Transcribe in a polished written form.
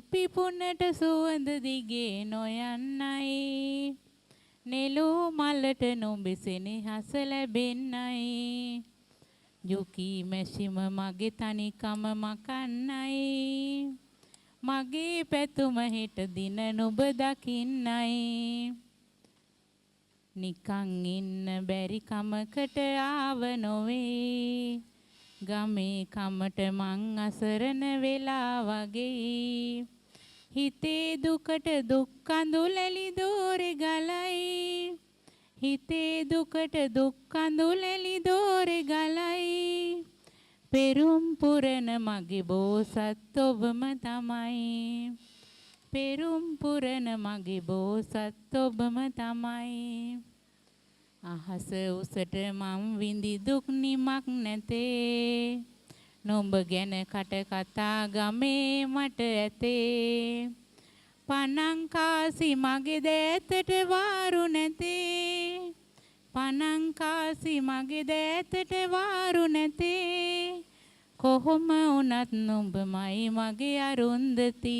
පිපුණට සුවඳ දිගේ නොයන්නයි නෙළූ මලට නුඹේ සෙනෙහස ලැබෙන්නයි යුකී මැෂිම මගේ තනිකම මකන්නයි මගේ පැතුම හෙට දින නුඹ දකින්නයි නිකන් ඉන්න බැරි කමකට ආව නොවේ ගමේ කමට මං අසරණ වෙලා වගේ හිතේ දුකට දුක් කඳුලැලි දෝරේ ගලයි හිතේ දුකට දුක් කඳුලැලි දෝරේ ගලයි පෙරුම් පුරන මගේ බෝසත් ඔබම තමයි පෙරුම් පුරන මගේ බෝසත් ඔබම තමයි අහස උසට මං විඳි දුක් නිමක් නැතේ නුඹ ගැන කට කතා ගමේ මට ඇතේ පණං කාසි මගේ දෑතට වාරු නැතේ පණං කාසි මගේ දෑතට වාරු නැතේ කොහොම වුණත් නුඹමයි මගේ අරුන්දති